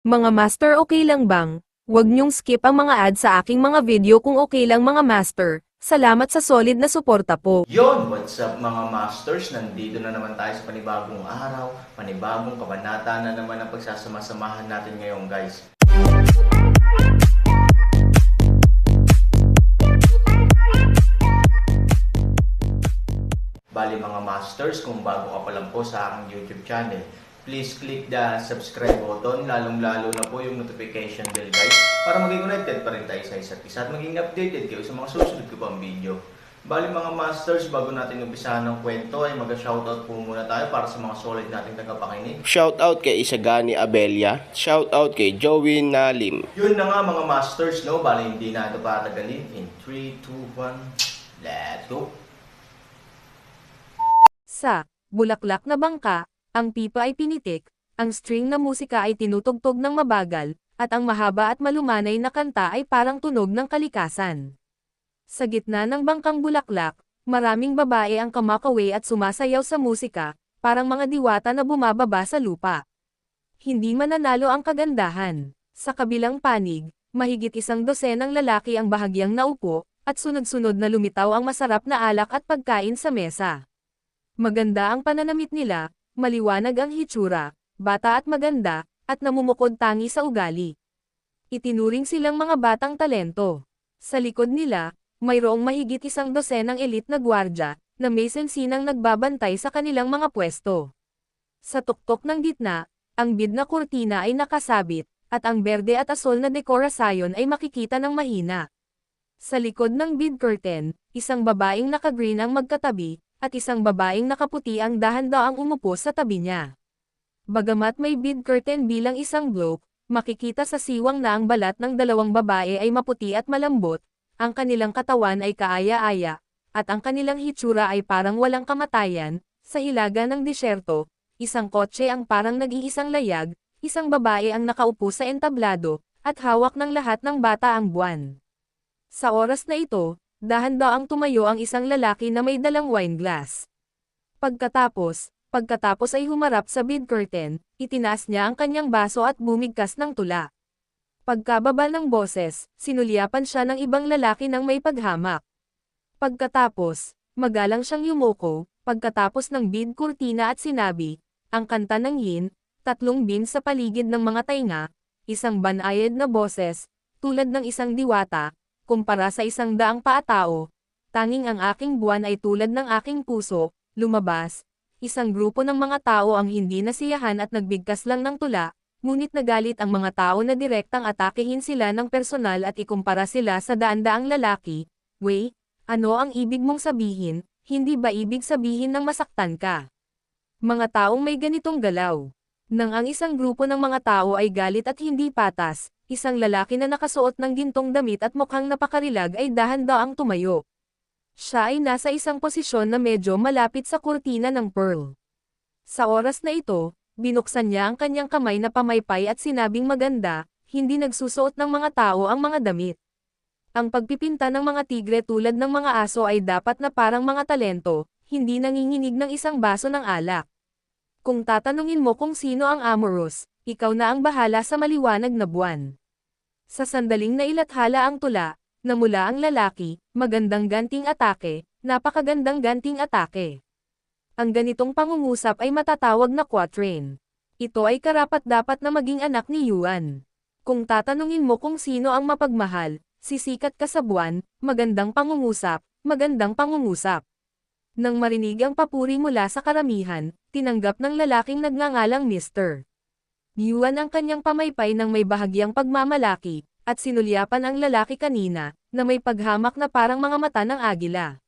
Mga master, okay lang bang? Huwag niyong skip ang mga ad sa aking mga video kung okay lang mga master. Salamat sa solid na suporta po. Yon, what's up mga masters? Nandito na naman tayo sa panibagong araw, panibagong kabanata na naman ang pagsasama-samahan natin ngayon guys. Bali mga masters, kung bago ka pa lang po sa aking YouTube channel, please click the subscribe button, lalong-lalo na po yung notification bell guys, para maging connected pa rin tayo sa isa't isa at maging updated kayo sa mga susunod ko pang video. Bali mga masters, bago natin umpisahan ng kwento ay mag-shoutout po muna tayo para sa mga solid nating tagapakinig. Shoutout kay Isagani Abelia, shoutout kay Joey Nalim. Yun na nga mga masters, no? Bali hindi na ito patagalin. In 3, 2, 1, let's go! Sa bulaklak na bangka, ang pipa ay pinitik, ang string na musika ay tinutugtog ng mabagal, at ang mahaba at malumanay na kanta ay parang tunog ng kalikasan. Sa gitna ng bangkang bulaklak, maraming babae ang kumakawe at sumasayaw sa musika, parang mga diwata na bumababa sa lupa. Hindi mananalo ang kagandahan. Sa kabilang panig, mahigit 100 lalaki ang bahagyang naupo, at sunod-sunod na lumitaw ang masarap na alak at pagkain sa mesa. Maganda ang pananamit nila, maliwanag ang hitsura, bata at maganda, at namumukod tangi sa ugali. Itinuring silang mga batang talento. Sa likod nila, mayroong mahigit 100 elite na gwardya, na may sensinang nagbabantay sa kanilang mga pwesto. Sa tuktok ng gitna, ang bid na kurtina ay nakasabit, at ang berde at asol na dekorasyon ay makikita ng mahina. Sa likod ng bid curtain, isang babaeng naka-green ang magkatabi, at isang babaeng nakaputi ang dahan-daang umupo sa tabi niya. Bagamat may bid curtain bilang isang bloke, makikita sa siwang na ang balat ng dalawang babae ay maputi at malambot, ang kanilang katawan ay kaaya-aya, at ang kanilang hitsura ay parang walang kamatayan. Sa hilaga ng disyerto, isang kotse ang parang nag-iisang layag, isang babae ang nakaupo sa entablado, at hawak ng lahat ng bata ang buwan. Sa oras na ito, dahan-daang tumayo ang isang lalaki na may dalang wine glass. Pagkatapos ay humarap sa bid curtain, itinaas niya ang kanyang baso at bumigkas ng tula. Pagkababa ng boses, sinulyapan siya ng ibang lalaki ng may paghamak. Pagkatapos, magalang siyang yumuko, pagkatapos ng bid kurtina at sinabi, ang kanta ng yin, 3 beams sa paligid ng mga tainga, isang banayad na boses, tulad ng isang diwata, kumpara sa 100 paatao, tanging ang aking buwan ay tulad ng aking puso, lumabas, isang grupo ng mga tao ang hindi nasiyahan at nagbigkas lang ng tula, ngunit nagalit ang mga tao na direktang atakehin sila ng personal at ikumpara sila sa daan-daang lalaki. Wey, ano ang ibig mong sabihin, hindi ba ibig sabihin ng masaktan ka? Mga taong may ganitong galaw. Nang ang isang grupo ng mga tao ay galit at hindi patas, isang lalaki na nakasuot ng gintong damit at mukhang napakarilag ay dahan-daang tumayo. Siya ay nasa isang posisyon na medyo malapit sa kurtina ng pearl. Sa oras na ito, binuksan niya ang kanyang kamay na pamaypay at sinabing maganda, hindi nagsusuot ng mga tao ang mga damit. Ang pagpipinta ng mga tigre tulad ng mga aso ay dapat na parang mga talento, hindi nanginginig ng isang baso ng alak. Kung tatanungin mo kung sino ang amorous, ikaw na ang bahala sa maliwanag na buwan. Sa sandaling nailathala ang tula, namula ang lalaki, magandang ganting atake, napakagandang ganting atake. Ang ganitong pangungusap ay matatawag na quatrain. Ito ay karapat-dapat na maging anak ni Yuan. Kung tatanungin mo kung sino ang mapagmahal, sisikat ka sa buwan, magandang pangungusap, magandang pangungusap. Nang marinig ang papuri mula sa karamihan, tinanggap ng lalaking nagngangalang Mr. Yuan ang kanyang pamaypay ng may bahagyang pagmamalaki, at sinulyapan ang lalaki kanina, na may paghamak na parang mga mata ng agila.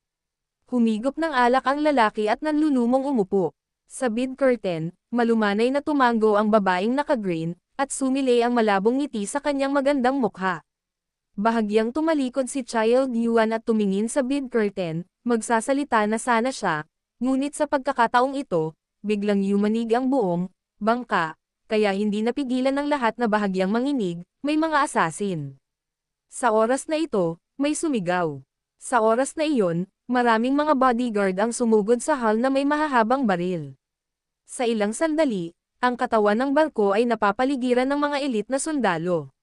Humigop ng alak ang lalaki at nanlulumong umupo. Sa bid curtain, malumanay na tumango ang babaeng naka-green, at sumilay ang malabong ngiti sa kanyang magandang mukha. Bahagyang tumalikod si Child Yuan at tumingin sa bid curtain, magsasalita na sana siya, ngunit sa pagkakataong ito, biglang yumanig ang buong bangka, kaya hindi napigilan ng lahat na bahagyang manginig, may mga asasin. Sa oras na ito, may sumigaw. Sa oras na iyon, maraming mga bodyguard ang sumugod sa hall na may mahahabang baril. Sa ilang sandali, Ang katawan ng barko ay napapaligiran ng mga elite na sundalo.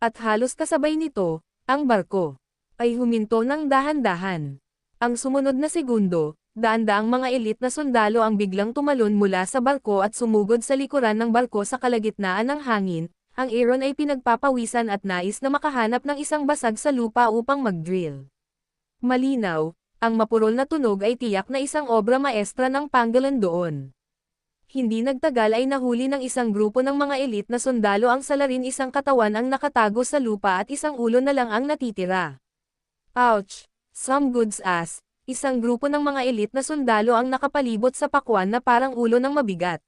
At halos kasabay nito, ang barko ay huminto ng dahan-dahan. Ang sumunod na segundo, daan-daang mga elite na sundalo ang biglang tumalon mula sa barko at sumugod sa likuran ng barko sa kalagitnaan ng hangin. Ang Aaron ay pinagpapawisan at nais na makahanap ng isang basag sa lupa upang mag-drill. Malinaw, ang mapurol na tunog ay tiyak na isang obra maestra ng Pangolin doon. Hindi nagtagal ay nahuli ng isang grupo ng mga elite na sundalo ang salarin, isang katawan ang nakatago sa lupa at isang ulo na lang ang natitira. Ouch! Some goods ass, isang grupo ng mga elite na sundalo ang nakapalibot sa pakwan na parang ulo ng mabigat.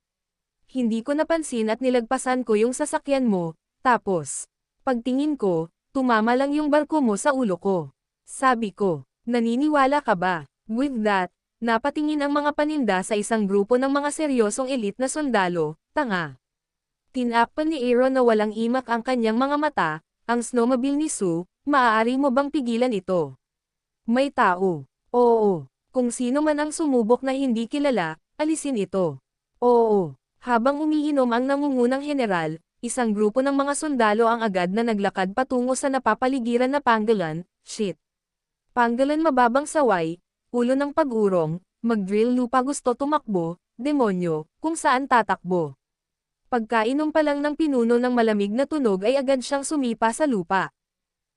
Hindi ko napansin at nilagpasan ko yung sasakyan mo, tapos, pagtingin ko, tumama lang yung barko mo sa ulo ko. Sabi ko, naniniwala ka ba? With that, napatingin ang mga paninda sa isang grupo ng mga seryosong elite na sundalo, tanga. Tinakpan ni Aaron na walang imak ang kanyang mga mata, ang snowmobile ni Sue, maaari mo bang pigilan ito? May tao. Oo. Kung sino man ang sumubok na hindi kilala, alisin ito. Oo. Habang umiinom ang nangungunang general, isang grupo ng mga sundalo ang agad na naglakad patungo sa napapaligiran na Pangolin. Shit. Pangolin mababang saway, ulo ng pag-urong, mag-drill lupa, gusto tumakbo, demonyo, kung saan tatakbo. Pagkainom pa lang ng pinuno ng malamig na tunog ay agad siyang sumipa sa lupa.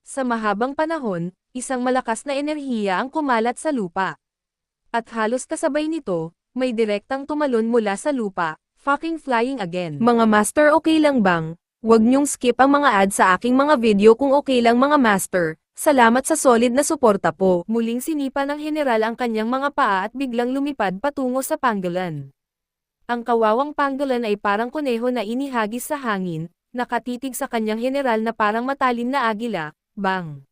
Sa mahabang panahon, isang malakas na enerhiya ang kumalat sa lupa. At halos kasabay nito, may direktang tumalon mula sa lupa, fucking flying again. Mga master, okay lang bang? Huwag niyong skip ang mga ads sa aking mga video kung okay lang mga master. Salamat sa solid na suporta po. Muling sinipa ng general ang kanyang mga paa at biglang lumipad patungo sa Pangolin. Ang kawawang Pangolin ay parang kuneho na inihagis sa hangin, nakatitig sa kanyang general na parang matalim na agila, bang.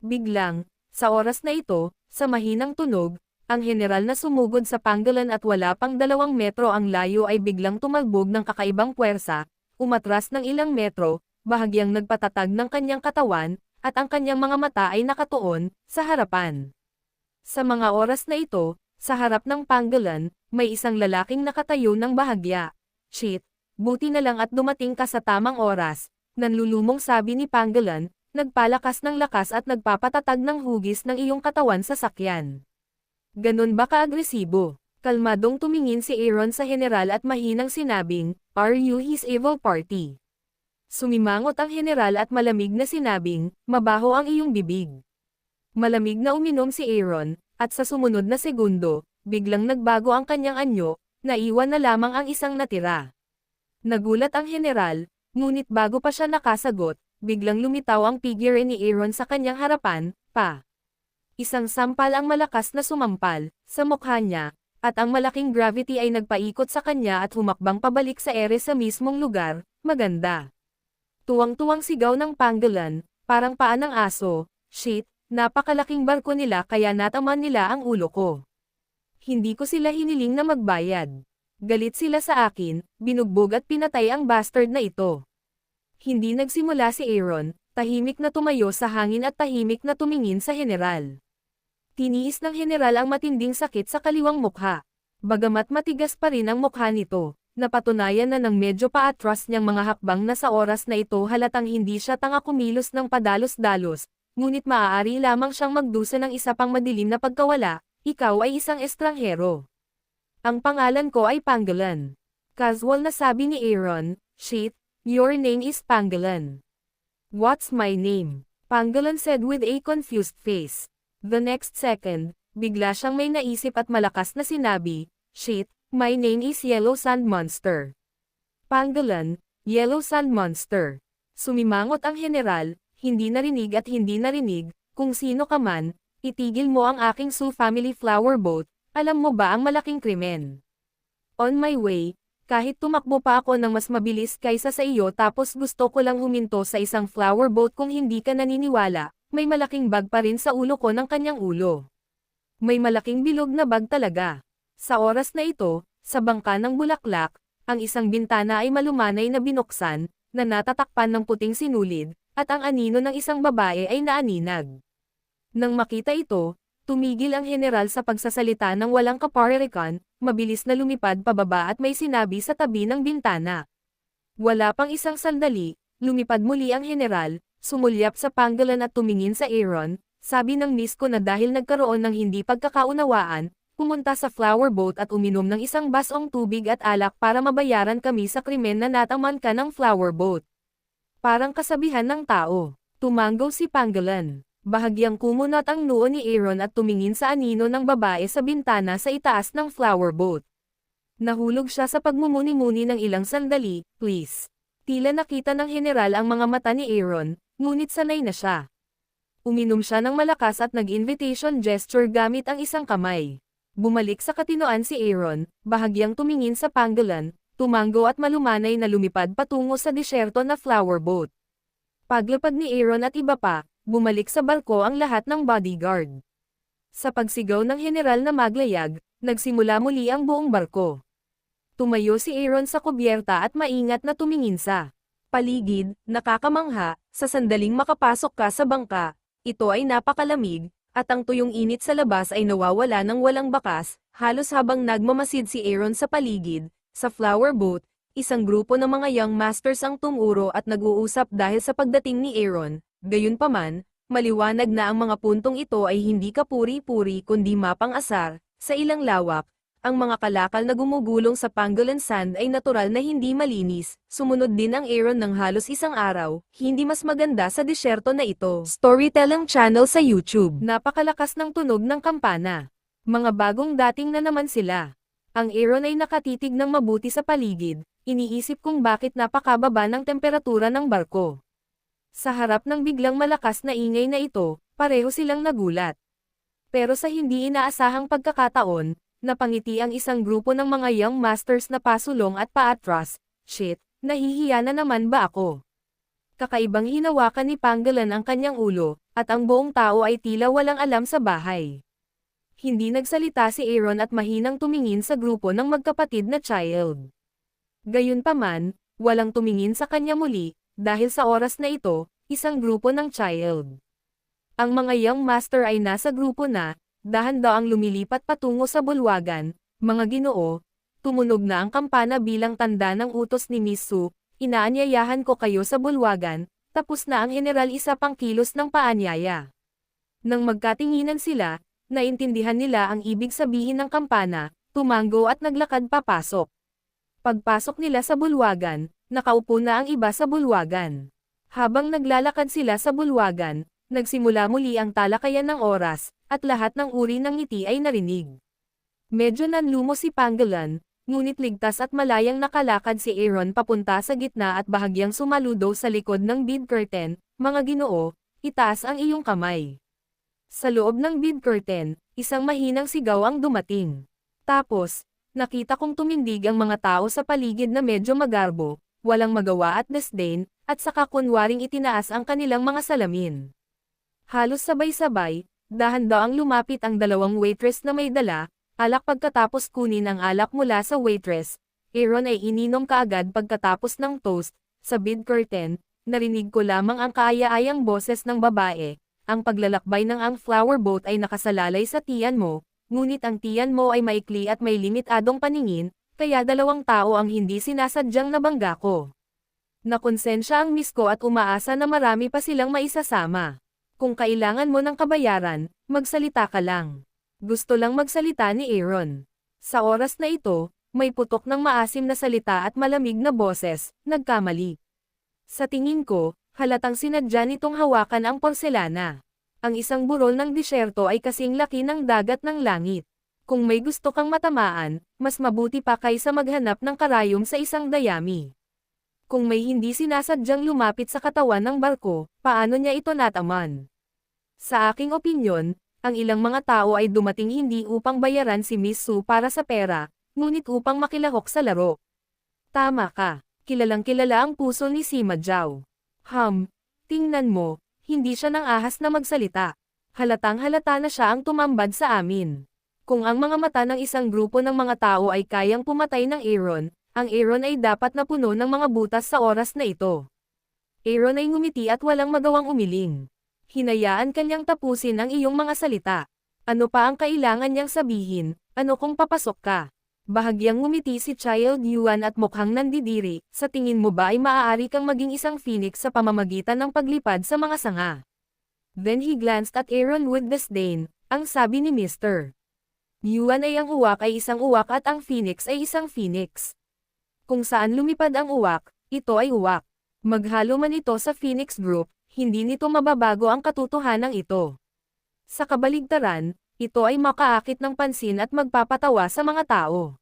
Biglang, sa oras na ito, sa mahinang tunog, ang general na sumugod sa Pangolin at wala pang 2 metro ang layo ay biglang tumalbog ng kakaibang puwersa, umatras ng ilang metro, bahagyang nagpatatag ng kanyang katawan, at ang kanyang mga mata ay nakatuon sa harapan. Sa mga oras na ito, sa harap ng Pangolin, may isang lalaking nakatayo ng bahagya. Shit, buti na lang at dumating ka sa tamang oras, nanlulumong sabi ni Pangolin, nagpalakas ng lakas at nagpapatatag ng hugis ng iyong katawan sa sakyan. Ganun ba ka-agresibo? Kalmadong tumingin si Aaron sa general at mahinang sinabing, "Are you his evil party?" Sumimangot ang general at malamig na sinabing, "Mabaho ang iyong bibig." Malamig na uminom si Aaron, at sa sumunod na segundo, biglang nagbago ang kanyang anyo, naiwan na lamang ang isang natira. Nagulat ang general, ngunit bago pa siya nakasagot, biglang lumitaw ang figure ni Aaron sa kanyang harapan, pa. Isang sampal ang malakas na sumampal, sa mukha niya, at ang malaking gravity ay nagpaikot sa kanya at humakbang pabalik sa ere sa mismong lugar, maganda. Tuwang-tuwang sigaw ng Pangolin, parang paa ng aso, shit, napakalaking barko nila kaya nataman nila ang ulo ko. Hindi ko sila hiniling na magbayad. Galit sila sa akin, binugbog at pinatay ang bastard na ito. Hindi nagsimula si Aaron, tahimik na tumayo sa hangin at tahimik na tumingin sa general. Tiniis ng general ang matinding sakit sa kaliwang mukha. Bagamat matigas pa rin ang mukha nito, napatunayan na ng medyo paatras niyang mga hakbang na sa oras na ito halatang hindi siya tanga kumilos ng padalos-dalos, ngunit maaari lamang siyang magdusa ng isa pang madilim na pagkawala, ikaw ay isang estranghero. Ang pangalan ko ay Pangolin. Casual na sabi ni Aaron, shit, your name is Pangolin. What's my name? Pangolin said with a confused face. The next second, bigla siyang may naisip at malakas na sinabi, shit, my name is Yellow Sand Monster. Pangolin, Yellow Sand Monster. Sumimangot ang general, hindi narinig, kung sino ka man, itigil mo ang aking Sue family flower boat, alam mo ba ang malaking krimen? On my way, kahit tumakbo pa ako ng mas mabilis kaysa sa iyo tapos gusto ko lang huminto sa isang flower boat kung hindi ka naniniwala, may malaking bag pa rin sa ulo ko ng kanyang ulo. May malaking bilog na bag talaga. Sa oras na ito, sa bangka ng bulaklak, ang isang bintana ay malumanay na binuksan, na natatakpan ng puting sinulid, at ang anino ng isang babae ay naaninag. Nang makita ito, tumigil ang general sa pagsasalita ng walang kaparirikan, mabilis na lumipad pababa at may sinabi sa tabi ng bintana. Wala pang isang sandali, lumipad muli ang general, sumulyap sa panggalan at tumingin sa Aaron, sabi ng miss ko na dahil nagkaroon ng hindi pagkakaunawaan, pumunta sa flower boat at uminom ng isang basong tubig at alak para mabayaran kami sa krimen na nataman ka ng flower boat. Parang kasabihan ng tao. Tumanggaw si Panggalan. Bahagyang kumunot ang noo ni Aaron at tumingin sa anino ng babae sa bintana sa itaas ng flower boat. Nahulog siya sa pagmumuni-muni ng ilang sandali, please. Tila nakita ng general ang mga mata ni Aaron, ngunit sanay na siya. Uminom siya ng malakas at nag-invitation gesture gamit ang isang kamay. Bumalik sa katinoan si Aaron, bahagyang tumingin sa Panggalan, tumango at malumanay na lumipad patungo sa disyerto na flower boat. Paglapag ni Aaron at iba pa, bumalik sa barko ang lahat ng bodyguard. Sa pagsigaw ng general na maglayag, nagsimula muli ang buong barko. Tumayo si Aaron sa kubyerta at maingat na tumingin sa Paligid, nakakamangha, sa sandaling makapasok ka sa bangka, ito ay napakalamig, at ang tuyong init sa labas ay nawawala ng walang bakas, halos habang nagmamasid si Aaron sa paligid, sa flower boat, isang grupo ng mga young masters ang tumuro at nag-uusap dahil sa pagdating ni Aaron, gayunpaman, maliwanag na ang mga puntong ito ay hindi kapuri-puri kundi mapang-asar, sa ilang lawak, ang mga kalakal na gumugulong sa Panggalan Sand ay natural na hindi malinis, sumunod din ang Aaron ng halos isang araw, hindi mas maganda sa disyerto na ito. Storytelling channel sa YouTube. napakalakas ng tunog ng kampana. Mga bagong dating na naman sila. Ang Aaron ay nakatitig ng mabuti sa paligid, iniisip kung bakit napakababa ng temperatura ng barko. Sa harap ng biglang malakas na ingay na ito, pareho silang nagulat. Pero sa hindi inaasahang pagkakataon, napangiti ang isang grupo ng mga young masters na pasulong at paatras. Shit, nahihiya na naman ba ako? Kakaibang hinawakan ni Panggalan ang kanyang ulo, at ang buong tao ay tila walang alam sa bahay. Hindi nagsalita si Aaron at mahinang tumingin sa grupo ng magkapatid na child. Gayunpaman, walang tumingin sa kanya muli, dahil sa oras na ito, isang grupo ng child. Ang mga young master ay nasa grupo na, dahan-daang lumilipat patungo sa bulwagan, mga ginoo, tumunog na ang kampana bilang tanda ng utos ni Miss Su, inaanyayahan ko kayo sa bulwagan, tapos na ang general isa pang kilos ng paanyaya. Nang magkatinginan sila, naintindihan nila ang ibig sabihin ng kampana, tumango at naglakad papasok. Pagpasok nila sa bulwagan, nakaupo na ang iba sa bulwagan. Habang naglalakad sila sa bulwagan, nagsimula muli ang talakayan ng oras, at lahat ng uri ng ngiti ay narinig. Medyo nanlumo si Panggalan, ngunit ligtas at malayang nakalakad si Aaron papunta sa gitna at bahagyang sumaludo sa likod ng bead curtain. Mga ginoo, itaas ang iyong kamay. Sa loob ng bead curtain, isang mahinang sigaw ang dumating. Tapos, nakita kong tumindig ang mga tao sa paligid na medyo magarbo, walang magawa at disdain, at saka kunwaring itinaas ang kanilang mga salamin. Halos sabay-sabay, dahan-daang lumapit ang dalawang waitress na may dala, alak pagkatapos kunin ang alak mula sa waitress. Aaron ay ininom kaagad pagkatapos ng toast. Sa bead curtain, narinig ko lamang ang kaaya-ayang boses ng babae. Ang paglalakbay ng ang flower boat ay nakasalalay sa tiyan mo, ngunit ang tiyan mo ay maikli at may limitadong paningin, kaya dalawang tao ang hindi sinasadyang nabangga ko. Nakonsensya ang miss ko at umaasa na marami pa silang maisasama. Kung kailangan mo ng kabayaran, magsalita ka lang. Gusto lang magsalita ni Aaron. Sa oras na ito, may putok ng maasim na salita at malamig na boses, nagkamali. Sa tingin ko, halatang sinadya nitong hawakan ang porselana. Ang isang burol ng disyerto ay kasing laki ng dagat ng langit. Kung may gusto kang matamaan, mas mabuti pa kaysa maghanap ng karayom sa isang dayami. Kung may hindi sinasadyang lumapit sa katawan ng barko, paano niya ito nataman? Sa aking opinyon, ang ilang mga tao ay dumating hindi upang bayaran si Miss Su para sa pera, ngunit upang makilahok sa laro. Tama ka, kilalang-kilala ang puso ni Sima Zhao. Tingnan mo, hindi siya nang ahas na magsalita. Halatang-halata na siya ang tumambad sa amin. Kung ang mga mata ng isang grupo ng mga tao ay kayang pumatay ng Aaron, ang Aaron ay dapat na puno ng mga butas sa oras na ito. Aaron ay ngumiti at walang magawang umiling. Hinayaan kanyang tapusin ang iyong mga salita. Ano pa ang kailangan niyang sabihin, ano kung papasok ka? Bahagyang ngumiti si Child Yuan at mukhang nandidiri, sa tingin mo ba ay maaari kang maging isang phoenix sa pamamagitan ng paglipad sa mga sanga? Then he glanced at Aaron with disdain, ang sabi ni Mr. Yuan ay ang uwak ay isang uwak at ang phoenix ay isang phoenix. Kung saan lumipad ang uwak, ito ay uwak. Maghalo man ito sa phoenix group, hindi nito mababago ang katotohanan ito. Sa kabaligtaran, ito ay makaakit ng pansin at magpapatawa sa mga tao.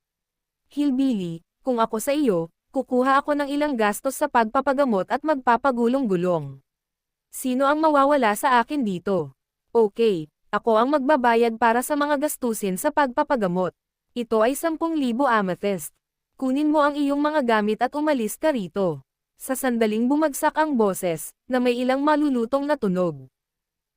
Hillbilly, kung ako sa iyo, kukuha ako ng ilang gastos sa pagpapagamot at magpapagulong-gulong. Sino ang mawawala sa akin dito? Okay, ako ang magbabayad para sa mga gastusin sa pagpapagamot. Ito ay 10,000 amethyst. Kunin mo ang iyong mga gamit at umalis ka rito. Sa sandaling bumagsak ang boses, na may ilang malulutong na tunog.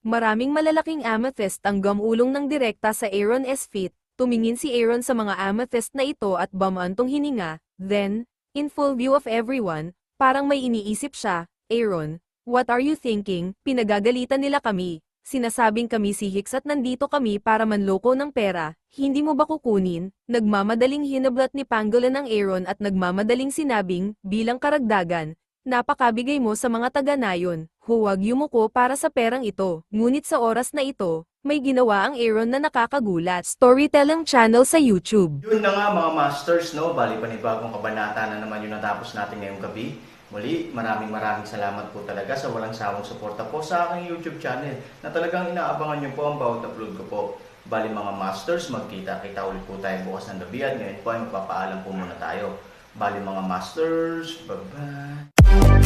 Maraming malalaking amethyst ang gamulong ng direkta sa Aaron S. feet, tumingin si Aaron sa mga amethyst na ito at bamantong hininga, then, in full view of everyone, parang may iniisip siya, Aaron, what are you thinking? Pinagagalitan nila kami, sinasabing kami si Hicks at nandito kami para manloko ng pera, hindi mo ba kukunin? Nagmamadaling hinablat ni Pangolin ang Aaron at nagmamadaling sinabing, bilang karagdagan, napakabigay mo sa mga taga-nayon, huwag yumuko para sa perang ito. Ngunit sa oras na ito, may ginawa ang Aaron na nakakagulat. Storytelling channel sa YouTube. Yun na nga mga masters, no? Bali panibagong kabanata na naman yung natapos natin ngayong gabi. Muli, maraming salamat po talaga sa walang sawang suporta po sa aking YouTube channel na talagang inaabangan nyo po ang bawat upload ko po. Bali mga masters, magkita-kita ulit po tayo bukas ng gabi at ngayon po ay magpapaalam po muna tayo. Bali mga masters, bye-bye!